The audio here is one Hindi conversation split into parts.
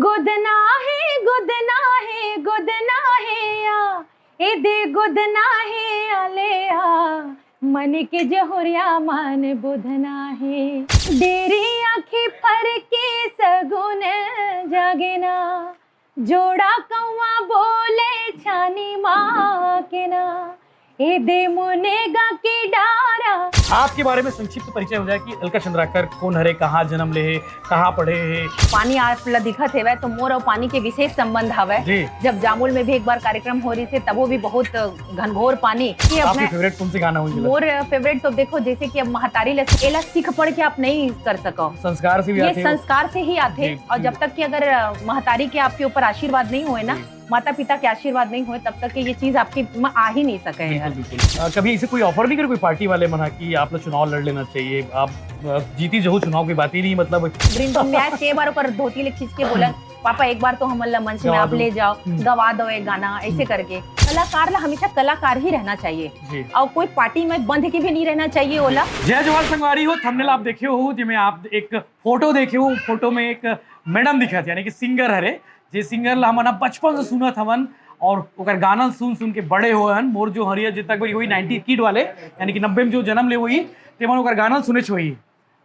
गुदना है गुदना है गुदना है या ए दे गुदना है आले आ मन के जहुरिया मन बुधना है डेरी आँखें फर के सगुन जागेना जोड़ा कौआ बोले छानी माँ के ना ए दे मुनेगा के डारा। आपके बारे में संक्षिप्त परिचय हो जाए कि अलका चंद्राकर कौन हरे, कहाँ जन्म ले, कहाँ पढ़े है। पानी आपला दिखत है तो मोर और पानी के विशेष संबंध हवे। जब जामुल में भी एक बार कार्यक्रम हो रही थी तब वो भी बहुत घनघोर पानी। आपकी फेवरेट कौन सी गाना हुई? मोर फेवरेट तो देखो जैसे कि अब महतारी एला सीख पढ़ के आप नहीं कर सको, संस्कार से भी ये संस्कार से ही आते। और जब तक कि अगर महतारी के आपके ऊपर आशीर्वाद नहीं हुए ना, माता पिता के आशीर्वाद नहीं हुए, तब तक कि ये चीज आपकी आ ही नहीं सके है। कभी इसे कोई ऑफर नहीं करे कोई पार्टी वाले मना कि आप लोग चुनाव लड़ लेना चाहिए, आप जीती जो चुनाव की बात ही नहीं, मतलब मैं 6 बार ऊपर धोती ले खींच के बोला पापा एक बार तो हमला मंच में आप ले जाओ, गवा दो एक गाना, ऐसे करके। कलाकार ला हमेशा कलाकार ही रहना चाहिए और कोई पार्टी में बंध के भी नहीं रहना चाहिए। ओला जय जवाहर संगवारी हो, थंबनेल आप देखे हो जिसमें आप एक फोटो देखे हो, फोटो में एक मैडम दिखत यानी कि सिंगर हरे, जे सिंगर ला हमन बचपन से सुनत हवन और ओकर गाना सुन सुन के बड़े होहन। मोर जो हरिया जितना कोई वही 90 किड वाले यानी कि 90 में जो जन्म ले हुई तेमन ओकर गाना सुने छोई।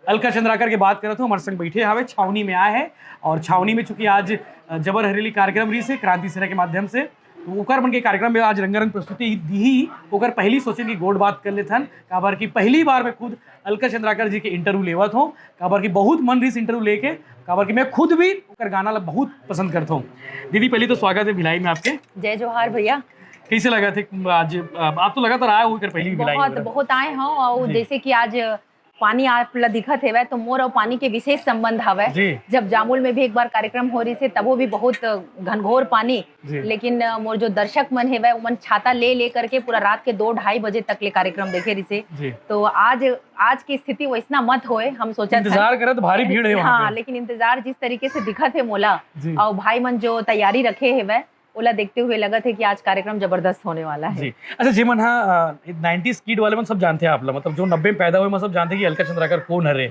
अलका चंद्राकर के बात करत हो, हमारे संग बैठे हावे, छावनी में आए हैं और छावनी में चूंकि आज जबर हरेली कार्यक्रम रही से क्रांति सेना के माध्यम से, तो ओकर बन के कार्यक्रम में आज रंगारंग प्रस्तुति दी। ओकर पहली सोचें कि गोड बात कर लेते हन, काबर की पहली बार मैं खुद अलका चंद्राकर जी के इंटरव्यू लेवत हूँ, काबर की बहुत मन रही इंटरव्यू लेके, काबर की मैं खुद भी ओकर गाना ला बहुत पसंद करता हूँ। दीदी पहले तो स्वागत है भिलाई में आपके। जय जोहार भैया। कैसे लगा थे आज? आप तो लगातार आए हो पहली भिलाई? बहुत आए हैं और जैसे कि आज पानी आपला दिखत है तो मोर और पानी के विशेष संबंध हवे। जब जामुल में भी एक बार कार्यक्रम हो रही थी तब वो भी बहुत घनघोर पानी, लेकिन मोर जो दर्शक मन है वह मन छाता ले करके पूरा रात के 2-2:30 बजे तक ले कार्यक्रम देखे रही से। तो आज की स्थिति वैसना मत होए, हम सोचा इंतजार करत भारी भीड़ है वहाँ हाँ, लेकिन इंतजार जिस तरीके से दिखत है मोला और भाई मन जो तैयारी रखे है वह ओला देखते हुए लगा थे कि आज कार्यक्रम जबरदस्त होने वाला है। अच्छा जी मन, हाँ 90s किड वाले मन सब जानते हैं आप लोग, मतलब जो 90 में पैदा हुए मन सब जानते हैं कि अलका चंद्राकर कौन हरे।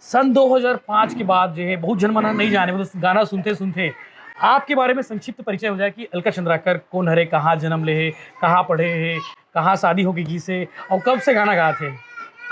सन 2005 के बाद जो है बहुत जन मना नहीं जाने, मतलब गाना सुनते सुनते आपके बारे में संक्षिप्त परिचय हो जाए कि अलका चंद्राकर कौन हरे, कहाँ जन्म ले, कहाँ पढ़े है, कहाँ शादी होगी की से और कब से गाना गा थे?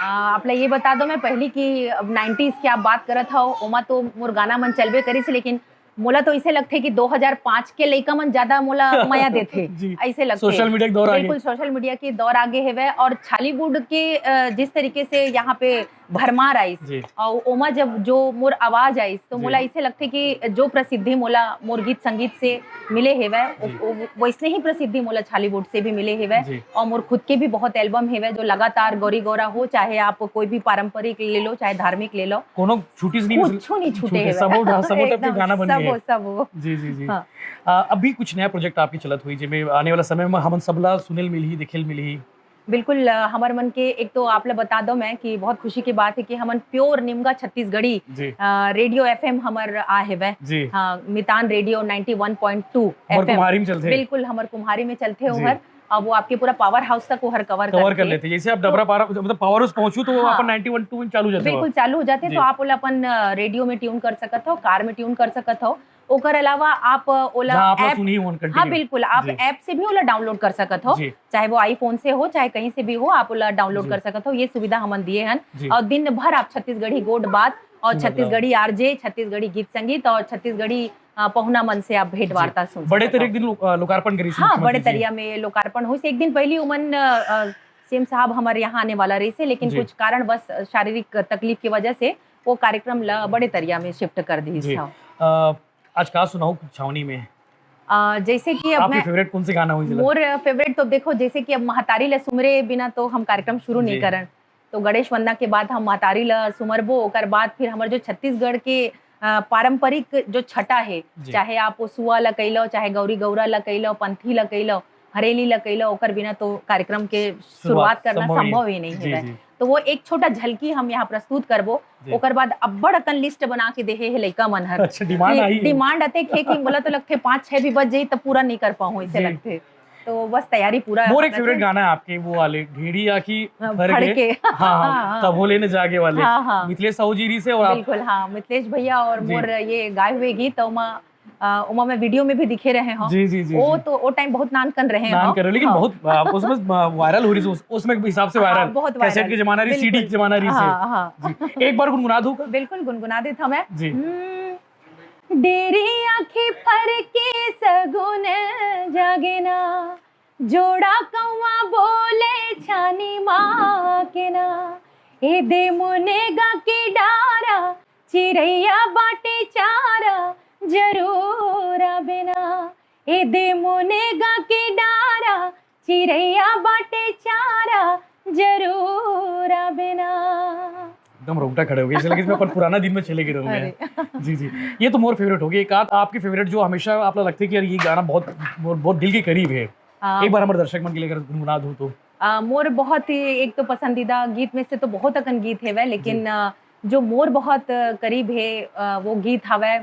आप ये बता दो मैं पहली की 90s की आप बात करत हो, ओमा तो मोर गाना मन चलबे करी से, लेकिन मोला तो ऐसे लगते कि 2005 के लइका मन ज्यादा मोला माया देते ऐसे लगते। सोशल मीडिया के दौर आगे, बिल्कुल सोशल मीडिया के दौर आगे है वह, और छालीवुड के जिस तरीके से यहाँ पे भरमार आई और ओमा जब जो मोर आवाज आई तो मोला ऐसे लगते कि जो प्रसिद्धि मोला मोर गीत संगीत से मिले है वह वैसने ही प्रसिद्धि मोला छालीवुड से भी मिले है वह। और मोर खुद के भी बहुत एल्बम है वह जो लगातार गौरी गौरा हो, चाहे आप कोई भी पारंपरिक ले लो चाहे धार्मिक ले लो, कोनो छूटी नहीं छूटे है सब। जी जी जी। अभी कुछ नया प्रोजेक्ट आपकी चलत हुई जिसमें आने वाला समय में हमन सबला सुनील मिली दिखेल मिली? बिल्कुल, हमारे मन के एक तो आप बता दो मैं कि बहुत खुशी की बात है कि हमन प्योर निमगा छत्तीसगढ़ी रेडियो एफएम हमर आ है वह, मितान रेडियो 91.2 एफएम बिल्कुल हमर कुम्हारी में चलते हो। अब वो आपके पूरा पावर हाउस तक वो हर कवर कर लेते हैं। जैसे आप डबरा पारा मतलब पावर हाउस पहुंचू तो अपन 91.2 चालू जाते, बिल्कुल चालू हो जाते। तो आप ओला अपन रेडियो में ट्यून कर सकत हो, कार में ट्यून कर सकत हो। ओकर अलावा आप ओला ऐप, हाँ बिल्कुल आप ऐप से भी ओला डाउनलोड कर सकत हो, चाहे वो आईफोन से हो चाहे कहीं से भी हो, आप ओला डाउनलोड कर सकत हो। ये सुविधा हमन दिए हैं और दिन भर आप छत्तीसगढ़ी गोड बात और छत्तीसगढ़ी आरजे, छत्तीसगढ़ी गीत संगीत और छत्तीसगढ़ी पहुना मन से आप भेंट वार्ता सुन बड़े तरह दिन लोकार्पण करी। हाँ, बड़े तरिया में लोकार्पण हुई। एक दिन पहले उमन सीएम साहब हमारे यहाँ आने वाला रही से, लेकिन कुछ कारण बस शारीरिक तकलीफ की वजह से वो कार्यक्रम बड़े तरिया में शिफ्ट कर दी। आज का सुनाओ छावनी में? जैसे कि अब आपकी फेवरेट कौन सी गाना हुई? मोर फेवरेट तो देखो जैसे कि अब महतारी ला सुमरे बिना तो हम कार्यक्रम शुरू नहीं करन, तो गणेश वंदना के बाद हम महतारी ला सुमरबो, ओकर बाद फिर हमारे जो छत्तीसगढ़ के पारंपरिक जो छटा है, चाहे आप सुआ ला कैलो, चाहे गौरी गौरा ला कैलो, पंथी ला कैलो, हरेली ला कैलो, ओकर बिना तो कार्यक्रम के शुरुआत करना संभव ही नहीं है। तो वो एक छोटा झलकी हम यहाँ प्रस्तुत करबो, ओकर बाद अब्बड़ अकन लिस्ट बना के देहे है लइका मन हर। अच्छा, डिमांड आते खे कि बोला तो लगते 5-6 भी बज जाई तब पूरा नहीं कर पाऊँ ऐसे लगते। तो बस तैयारी पूरा। मोर एक फेवरेट गाना है आपके वो वाले ढेड़ी आखी भर के हाँ तब लेने जागे वाले मिथिलेश साहू जी से और बिल्कुल हाँ मिथिलेश भैया और मोर ये गाए हुए गीत उमा में वीडियो में भी दिखे रहे हो जी जी जी वो जी। तो वो टाइम बहुत नान कर रहे नाम हो कर रहे हो, लेकिन हाँ। बहुत उसमें वायरल हो रही थी उसमें हिसाब से हाँ, वायरल, बहुत कैसेट वायरल के जमाना रही, सीडी के बिल्कुल जमाना रही से। हाँ हाँ जी, एक बार गुनगुना दूं? बिल्कुल गुनगुना देता मैं जी। डेरी आँखें फर के सगुन जागेना जोड़ा कौआ बोले छानी माँ के ना ए दे मुनेगा के डारा चिड़ैया बाटे चारा जरूर बिना ए दे मुनेगा के डारा चिड़ैया बाटे चारा जरूर बिना एकदम रोंगटा खड़े हो गए, ऐसा लगे मैं अपन पुराना दिन में चले गए रहूंगे। अरे जी जी, ये तो मोर फेवरेट हो गई। एक आध आपकी फेवरेट जो हमेशा आपको लगता है कि यार ये गाना बहुत बहुत दिल के करीब है, एक बार हमारे दर्शक मन के लिए अगर गुनगुना दूं तो? मोर बहुत ही एक तो पसंदीदा गीत में से तो बहुत अकन गीत है वह लेकिन जो मोर बहुत करीब है वो गीत हवै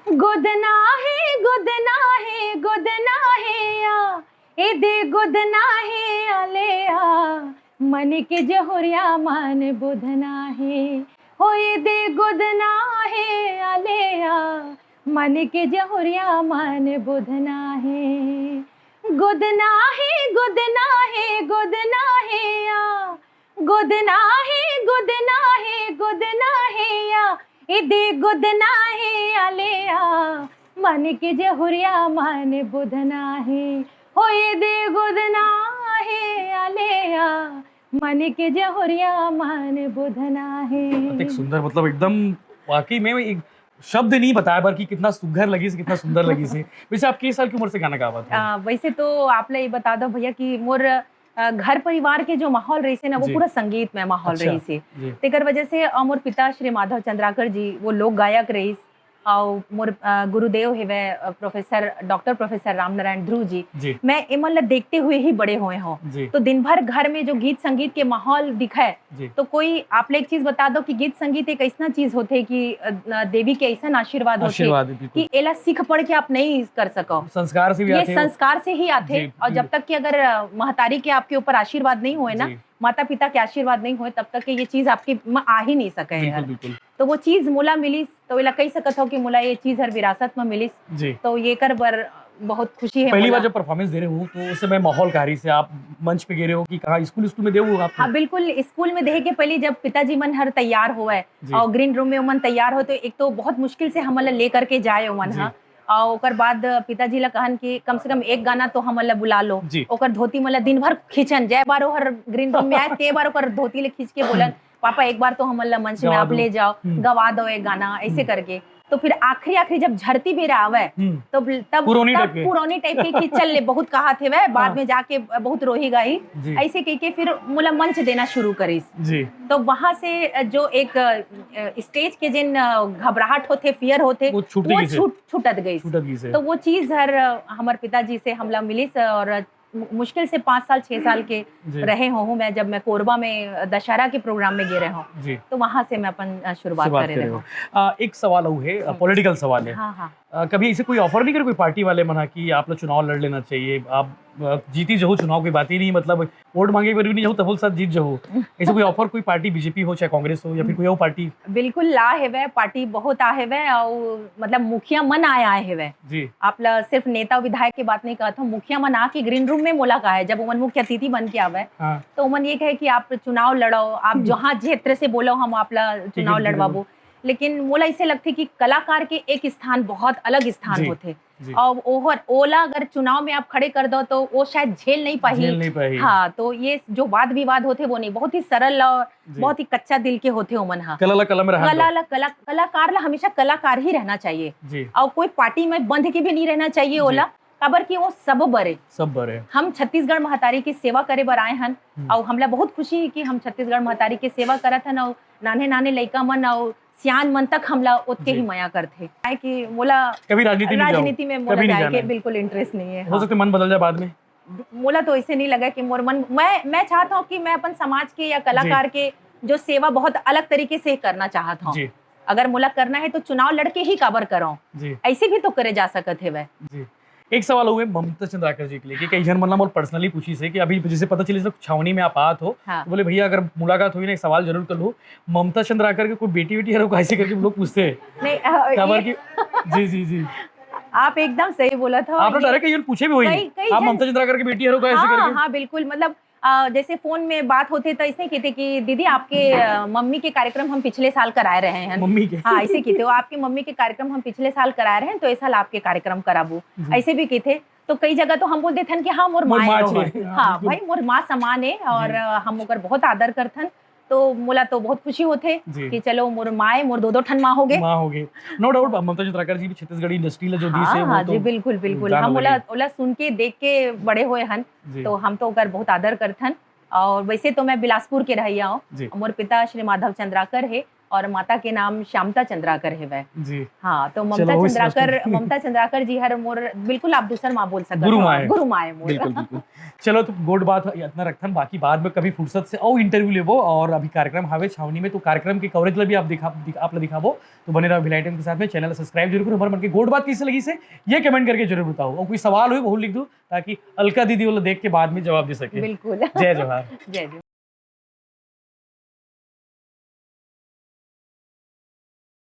गुदना है गुदना है गुदना है या ए दे गुदना है आले आ मन के जहुरिया मन बुधना है हो ए दे गुदना है आले आ मन के जहुरिया मन बुधना है गुदना है गुदना है गुदना है या गुदना है गुदना है गुदना है या ए दे गुदना है आले आ मन के जहुरिया मन बुधना है हो ए दे गुदना है आले आ मन के जहुरिया मन बुधना है। एक सुंदर, मतलब एकदम वाकई में एक शब्द नहीं बताया पर कि कितना सुघर लगी से, कितना सुंदर लगी से। वैसे आप किस साल की उम्र से गाना गा पाते हैं? वैसे तो आप ये बता दो भैया कि मोर घर परिवार के जो माहौल रही से ना वो जी। पूरा संगीत में माहौल अच्छा, रही से जी। तेकर वजह से मोर पिता श्री माधव चंद्राकर जी वो लोक गायक रही और मोर गुरुदेव है वे professor doctor professor Ram Narayan Dhruv ji जी मैं इमल देखते हुए ही बड़े हुए हो जी तो दिन भर घर में जो गीत संगीत के माहौल दिखाए जी तो कोई आप एक चीज बता दो कि गीत संगीत एक ऐसा चीज होते कि देवी के ऐसा आशीर्वाद होते आशीर्वाद है, बिल्कुल। कि एला सीख पढ़ के आप नहीं कर सको संस्कार से भी ये आते हैं वो। संस्कार से ही आते जी, और जी। जब तक कि अगर महतारी के आपके ऊपर आशीर्वाद नहीं हुए ना जी। माता पिता के आशीर्वाद नहीं हुए तब तक कि ये चीज आपके में आ ही नहीं सके बिल्कुल यार बिल्कुल तो वो चीज मुला मिली तो इला कही सकत हो कि मुला ये चीज हर विरासत में मिली जी। तो ये कर बर बहुत खुशी है पहली मोला। बार जब परफॉर्मेंस दे रहे हो तो उस समय माहौल कारी से आप मंच पे गिर रहे हो कि कहाँ स्कूल में दे आप? हाँ बिल्कुल स्कूल में देखे के पहले जब पिताजी मन हर तैयार हुआ जी। और ग्रीन रूम में मन तैयार हो तो एक तो बहुत मुश्किल से हमला लेकर के जाए मन जी। हा और ओकर बाद पिताजी ला कहन कि कम से कम एक गाना तो हमला बुला लो जी। ओकर धोती मला दिन भर खींचन जय बार हर ग्रीन रूम में आए ते बार ओकर धोती ले खींच के बोलन पापा एक बार तो हमला मंच में गवा आप दो। ले जाओ गवा दो एक गाना ऐसे करके तो फिर आखिरी जब झरती भी आवे तो तब पुरानी टाइप के। पुरानी टाइप के कि चल ले बहुत कहा थे वह बाद हाँ। में जाके बहुत रोही गई जी। ऐसे कह के फिर मुला मंच देना शुरू करी जी तो वहां से जो एक स्टेज के जिन घबराहट होते फियर होते वो छूटती गई से। छूटत गई छूटत गई से। तो वो चीज हर हमारे पिताजी से हमला मिली और मुश्किल से 5 साल 6 साल के जी। रहे हूँ मैं जब मैं कोरबा में दशहरा के प्रोग्राम में गे रहे हूँ जी तो वहां से मैं अपन शुरुआत बात करे कर रहे रहे हूँ हो। एक सवाल और है, पॉलिटिकल सवाल है। हाँ हाँ कभी ऐसे कोई ऑफर नहीं करे कोई पार्टी वाले मना कि आप लोग चुनाव लड़ लेना चाहिए, आप जीती जो चुनाव की बात ही नहीं, मतलब वोट मांगे पर भी नहीं जाओ तब साथ जीत जाओ, ऐसे कोई ऑफर कोई पार्टी बीजेपी हो चाहे कांग्रेस हो या फिर कोई और पार्टी? बिल्कुल ला है वह पार्टी बहुत आ है वह और मतलब मुखिया मन आया है वह जी आप सिर्फ नेता विधायक की बात नहीं कहता हूँ मुखिया मन आके ग्रीन रूम में मोला का है जब उमन मुख्य अतिथि बन के आवे हाँ तो उमन ये कहे कि आप चुनाव लड़ो आप जहाँ क्षेत्र से बोलो हम आपला चुनाव ठीक है, लड़वाबो लेकिन मोला इसे लगती कि कलाकार के एक स्थान बहुत अलग स्थान जी, होते जी। और ओहर ओला अगर चुनाव में आप खड़े कर दो तो वो शायद झेल नहीं झेल नहीं पाही पाई। हाँ तो ये जो वाद विवाद होते वो नहीं बहुत ही सरल और जी। बहुत ही कच्चा दिल के होते उमन हाँ कला कलम रहा कलाकार ला हमेशा कलाकार ही रहना चाहिए जी और कोई पार्टी में बंध के भी नहीं रहना चाहिए ओला काबर कि वो सब बरे सब बड़े हम छत्तीसगढ़ महतारी की सेवा करे बर आए हन और हमला बहुत खुशी है कि हम छत्तीसगढ़ महतारी की सेवा करत हन और नाने नाने लइका मन और सियान मन तक हमला उतके जी। ही मया करथे काहे कि मोला कभी राजनीति में जाओ, राजनीति में मोला कभी नहीं जाए के जाना है। बिल्कुल इंटरेस्ट नहीं है हो हाँ। सकता है मन बदल जाए बाद में। मोला तो ऐसे नहीं लगा कि मोर मन मैं चाहता हूँ कि मैं अपन समाज के या कलाकार के जो सेवा बहुत अलग तरीके से करना चाहता हूँ जी अगर मोला करना है तो चुनाव लड़के ही काबर करो जी ऐसे भी तो करे जा सकत है वह जी एक सवाल हुए ममता चंद्राकर जी के लिए कि कई जन मतलब और पर्सनली पूछी से कि अभी जैसे पता चली छावनी में आप आत हो हाँ। तो बोले भैया अगर मुलाकात हुई ना एक सवाल जरूर कर लो, ममता चंद्राकर के कोई बेटी बेटी है कैसे करके लोग पूछते हैं नहीं खबर ये- की। जी जी जी, आप एकदम सही बोला था। आपने डायरेक्ट ये पूछे भी हुई कई आप जन- ममता चंद्राकर की बेटी है कैसे हाँ करके। हाँ बिल्कुल, मतलब जैसे फोन में बात होते तो ऐसे कहते कि दीदी आपके मम्मी के कार्यक्रम हम पिछले साल कराए रहे हैं। मम्मी के हाँ ऐसे कहते हो, आपकी मम्मी के कार्यक्रम हम पिछले साल कराए रहे हैं तो इस साल आपके कार्यक्रम कराबू, ऐसे भी कहते। तो कई जगह तो हम बोलते थे कि हाँ मोर मोर माँ माँ है छे, वो। हाँ, हाँ बिल्कुल। भाई मोर माँ समान है और हम ओकर बहुत आदर करथन। तो मोला तो बहुत खुशी होते जी। कि चलो मोर माँ मोर दो ठन माँ हो गए। माँ हो गई, नो डाउट ममता चंद्राकर जी भी छत्तीसगढ़ी इंडस्ट्री जो दी से हाँ वो हाँ तो जी बिल्कुल बिल्कुल, जान हम लगी। ओला ओला सुन के देख के बड़े हुए हन। जी। तो हम तो ओकर बहुत आदर करथन। और वैसे तो मैं बिलासपुर के रहिया हूँ। जी। मोर पिता श्री माधव चंद्राकर है और माता के नाम श्यामता चंद्राकर है वह। जी हाँ तो चलो, वो स्पष्ट- ममता चंद्राकर जी हर मोर बिल्कुल आप दूसर माँ बोल सकते गुरु माँ है। गुरु माँ है मोर। बिल्कुल बिल्कुल। चलो तो गोड बात इतना रखथन, बाकी बाद में कभी फुर्सत से और इंटरव्यू लेबो और अभी कार्यक्रम हावे छावनी में तो कार्यक्रम के कवरेज ला भी आप दिखाबो तो बने रहो भिलाई टाइम के साथ में। चैनल सब्सक्राइब जरूर करो, हमारे मन के गोड बात कैसे लगी से ये कमेंट करके जरूर बताओ और कोई सवाल हो वो लिख दो ताकि अलका दीदी वाला देख के बाद में जवाब दे सके। बिल्कुल जय जवाहर। जय जय।